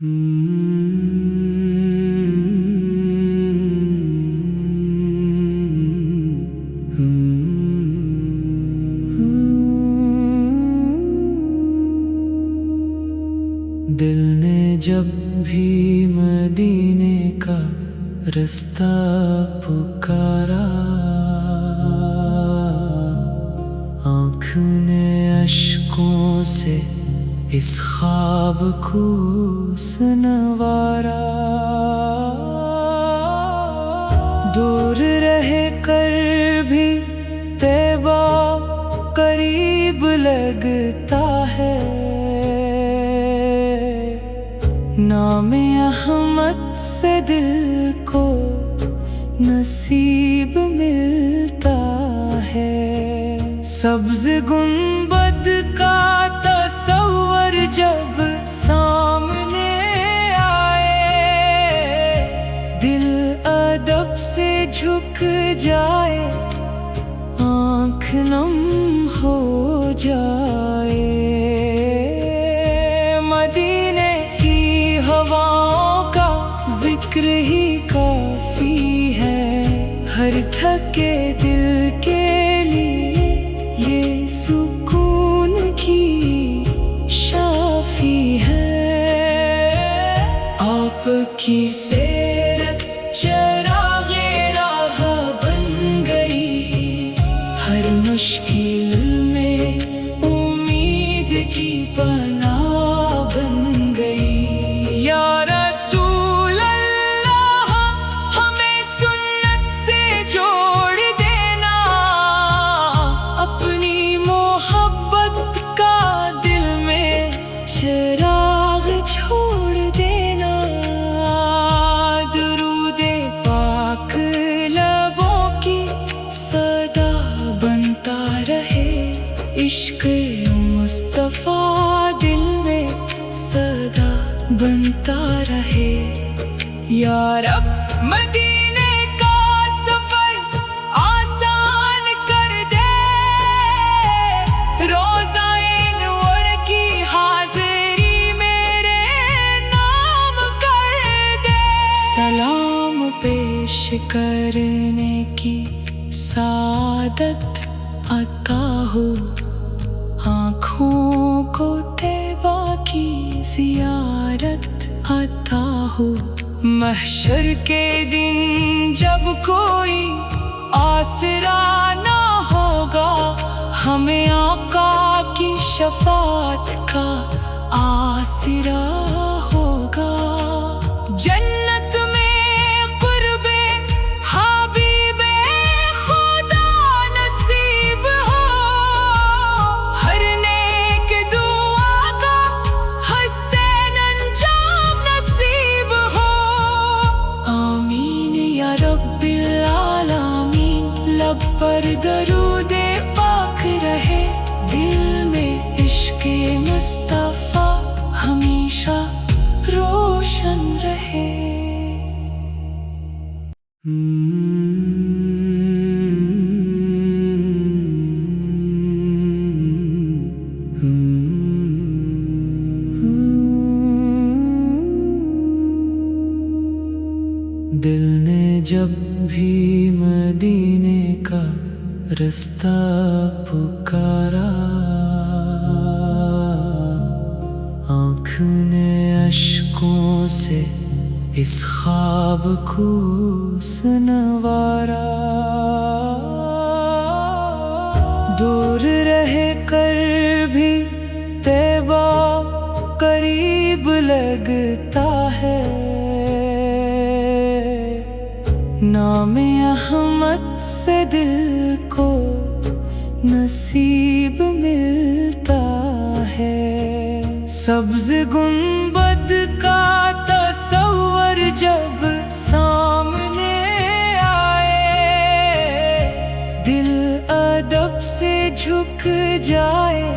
دل نے جب بھی مدینے کا رستہ پکارا، آنکھ نے اشکوں سے اس خواب کو سنوارا۔ دور رہ کر بھی طیبہ قریب لگتا ہے، نام احمد سے دل کو نصیب ملتا ہے۔ سبز گنبد کا تصور جب سامنے آئے، دل ادب سے جھک جائے، آنکھ نم ہو جائے۔ مدینے کی ہواؤں کا ذکر ہی کافی ہے، ہر تھکے دل کے لیے یہ سکون کی شافی ہے۔ آپ کی سیرت چراغ راہ بن گئی، ہر مشکل میں امید کی پناہ بن گئی۔ یا رسول اللہ، ہمیں سنت سے جوڑ دینا، اپنی محبت کا دل میں چراغ چھوڑ دینا۔ درود پاک لبوں کی صدا بنتا رہے، عشق مصطفیٰ دل میں صدا بنتا رہے۔ یا رب مدینے کا سفر آسان کر دے، روزہ انور کی حاضری میرے نام کر دے۔ سلام پیش کرنے کی سعادت عطا ہو، آنکھوں کو طیبہ کی زیارت عطا ہو۔ محشر کے دن جب کوئی آسرا نہ ہوگا، ہمیں آقا کی شفاعت کا آسرا ہوگا۔ جنت میں قرب حبیب خدا نصیب ہو، ہر نیک دعا کا حسین انجام نصیب ہو۔ آمین یا رب العالمین۔ لب پر درود پاک رہے، دل میں عشق مصطفیٰ ہمیشہ روشن رہے۔ دل نے جب بھی مدینے کا رستہ پکارا، آنکھ نے اشکوں سے اس خواب کو سنوارا۔ دور رہ کر بھی طیبہ قریب لگتا ہے، نام احمد سے دل کو نصیب ملتا ہے۔ سبز گنبد کا تصور جب سامنے آئے، دل ادب سے جھک جائے،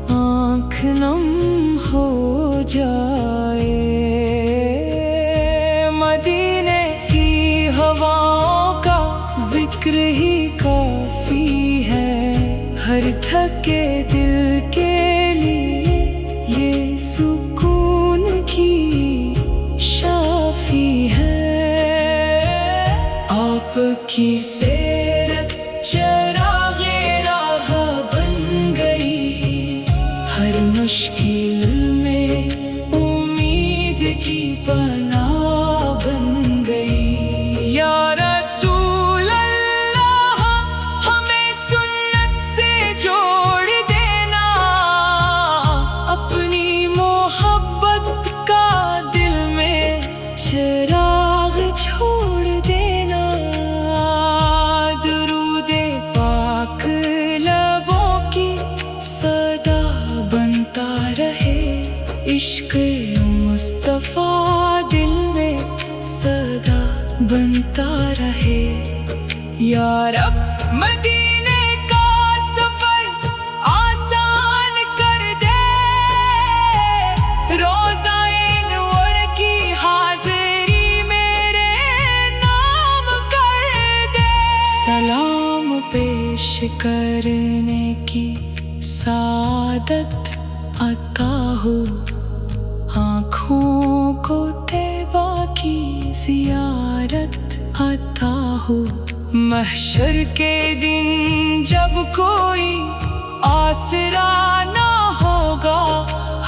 آنکھ نم ہو جائے۔ مدینے کی ہواؤں کا ذکر ہی کافی ہے، ہر تھکے دل کے لیے یہ سکون کی کی سیرت چراغ راہ بن گئی، ہر مشکل میں امید کی پناہ بن گئی۔ یا رسول اللہ ہمیں سنت سے جوڑ دینا، اپنی محبت کا دل میں چراغ چھوڑ دینا۔ درود پاک لبوں کی صدا بنتا رہے، عشق مصطفیٰ دل میں صدا بنتا رہے۔ یا رب مدینے کا سفر آسان کر دے، روزہ انور کی حاضری میرے نام کر دے۔ سلام پیش کرنے کی سعادت عطا ہو، آنکھوں کو طیبہ کی زیارت عطا ہو۔ محشر کے دن جب کوئی آسرا نہ ہوگا،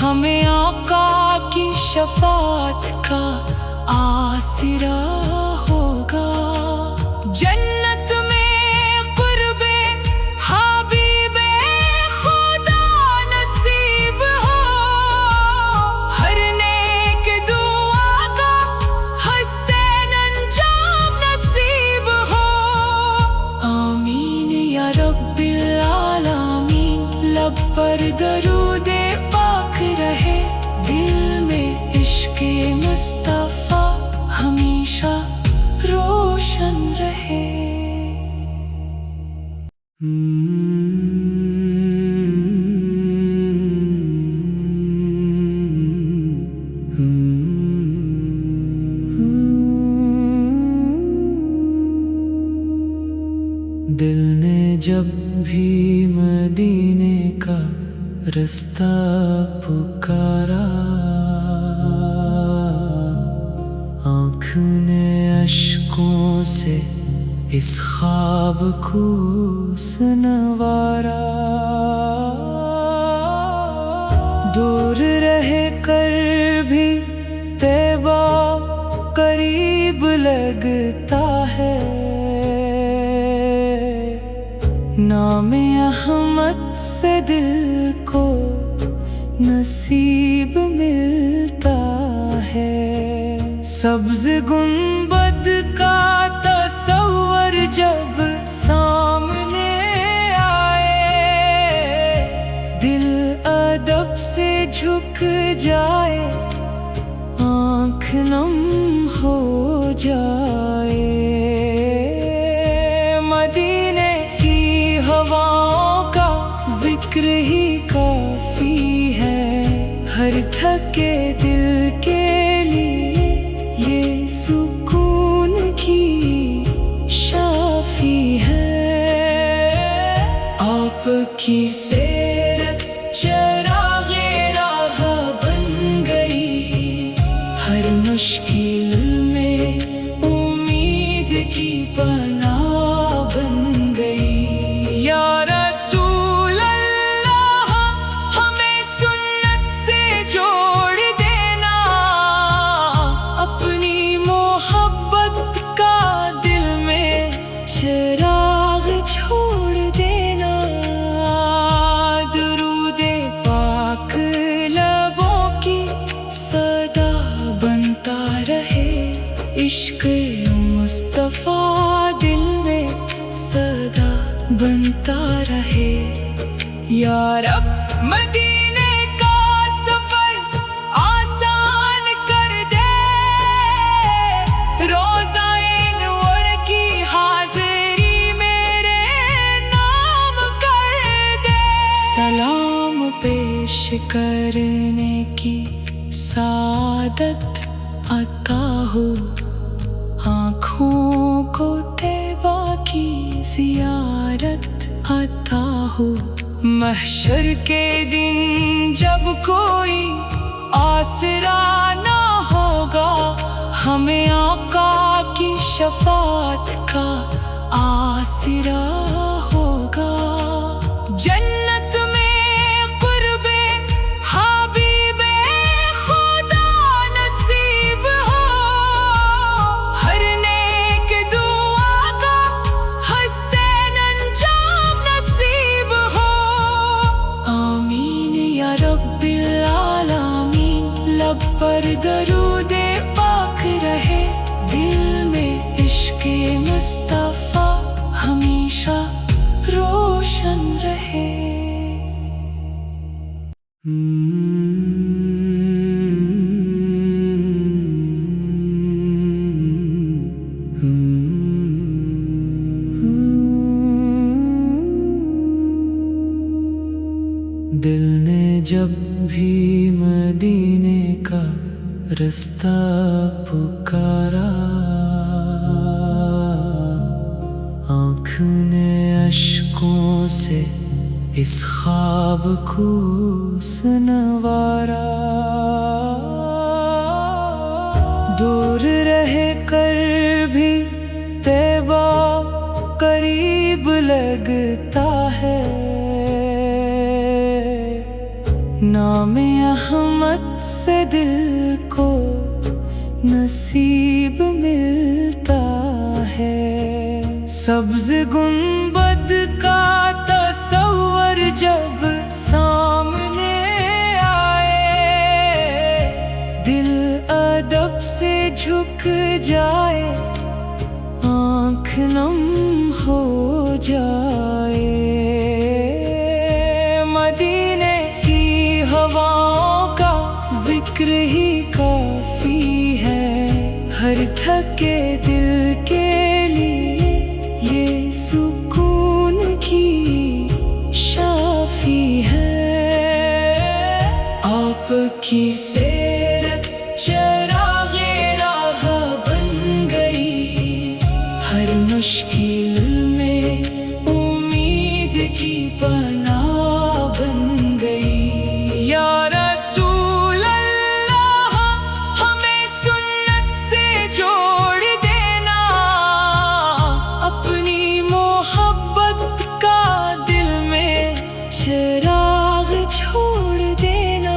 ہمیں آقا کی شفاعت کا آسرا ہوگا۔ جنت میں قرب حبیب خدا نصیب ہو، ہر نیک دعا کا حسین انجام نصیب ہو۔ آمین یا رب العالمین، لب پر درود پاک رہے، دل میں عشق مصطفیٰ ہمیشہ روشن رہے۔ دل نے جب بھی مدینے کا رستہ پکارا، آنکھ نے اشکوں سے اس خواب کو سنوارا۔ دور رہ کر بھی طیبہ قریب لگتا ہے، نام احمد سے دل کو نصیب ملتا ہے۔ سبز گنبد کا تصور جب سامنے آئے، دل ادب سے جھک جائے، آنکھ نم ہو جائے۔ مدینے کی ہواؤں کا ذکر ہی کافی ہے، ہر تھکے دل کے لیے یہ سکون کی شافی ہے۔ آپ کی سیرت چراغ راہ بن گئی، ہر مشکل میں امید کی پناہ بن گئی۔ یا رسول اللہ ہمیں سنت سے جوڑ دینا، اپنی محبت کا دل میں چراغ چھوڑ دینا۔ درود پاک لبوں کی صدا بنتا رہے، عشق مصطفیٰ دل میں صدا بنتا رہے۔ یا رب مدینے کا سفر آسان کر دے، روزہ انور کی حاضری میرے نام کر دے۔ سلام پیش کرنے کی سعادت عطا ہو، آنکھوں کو طیبہ کی زیارت عطا ہو۔ محشر کے دن جب کوئی آسرا نہ ہوگا، ہمیں آقا کی شفاعت کا آسرا ہوگا۔ جنت میں قربے حبیب خدا نصیب ہو، ہر نیک دعا کا حسین انجام نصیب ہو۔ آمین یا رب العالمین، لب پر درود پاک رہے، دل میں عشق مصطفیٰ ہمیشہ روشن رہے۔ دل نے جب بھی مدینے کا رستہ پکارا، آنکھ نے اشکوں سے اس خواب کو سنوارا۔ دور رہ کر بھی طیبہ قریب لگتا ہے، نام احمد سے دل کو نصیب ملتا ہے۔ سبز گنبد کا تصور جب سامنے آئے، دل ادب سے جھک جائے، آنکھ نم ہو جائے۔ مدینے کی ہواؤں کا ذکر ہی کافی ہے، ہر تھکے دل کے لیے یہ سکون کی شافی ہے۔ آپ کی سیرت چراغ راہ بن گئی، ہر مشکل میں امید کی پناہ بن گئی۔ یا رسول اللہ، ہمیں سنت سے جوڑ دینا، اپنی محبت کا دل میں چراغ چھوڑ دینا۔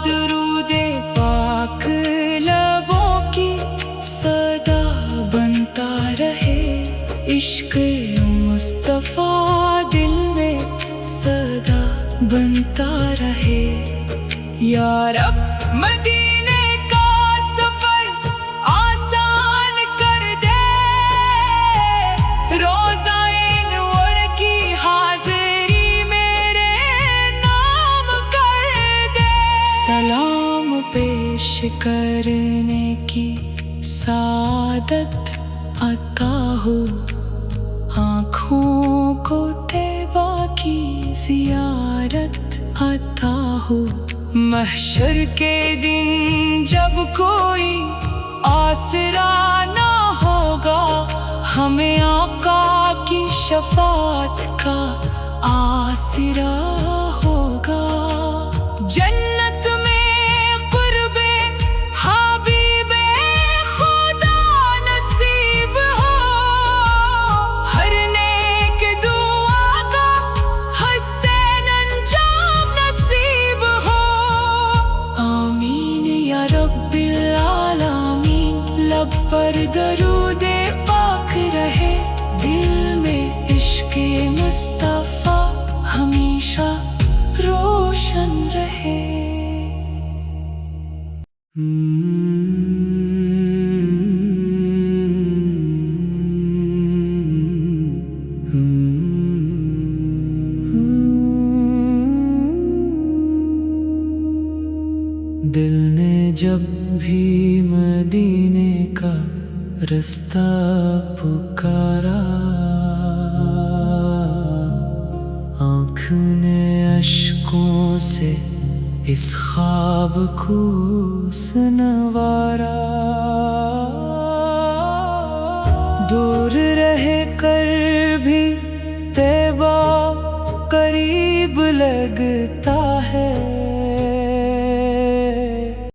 درود پاک لبوں کی صدا بنتا رہے، عشق مصطفیٰ دل میں صدا بنتا رہے۔ یا رب مدینے کا سفر آسان کر دے، روزہ انور کی حاضری میرے نام کر دے۔ سلام پیش کرنے کی سعادت عطا ہو، آنکھوں کو طیبہ کی زیارت عطا ہو۔ محشر کے دن جب کوئی آسرا نہ ہوگا، ہمیں آقا کی شفاعت کا آسرا ہوگا۔ جنت میں قربے حبیب خدا نصیب ہو، ہر نیک دعا کا حسین انجام نصیب ہو۔ آمین یا رب العالمین، لب پر درود پاک رہے، دل میں عشق مصطفیٰ ہمیشہ روشن رہے۔ دل نے جب بھی مدینے کا رستہ پکارا، آنکھ نے اشکوں سے اس خواب کو سنوارا۔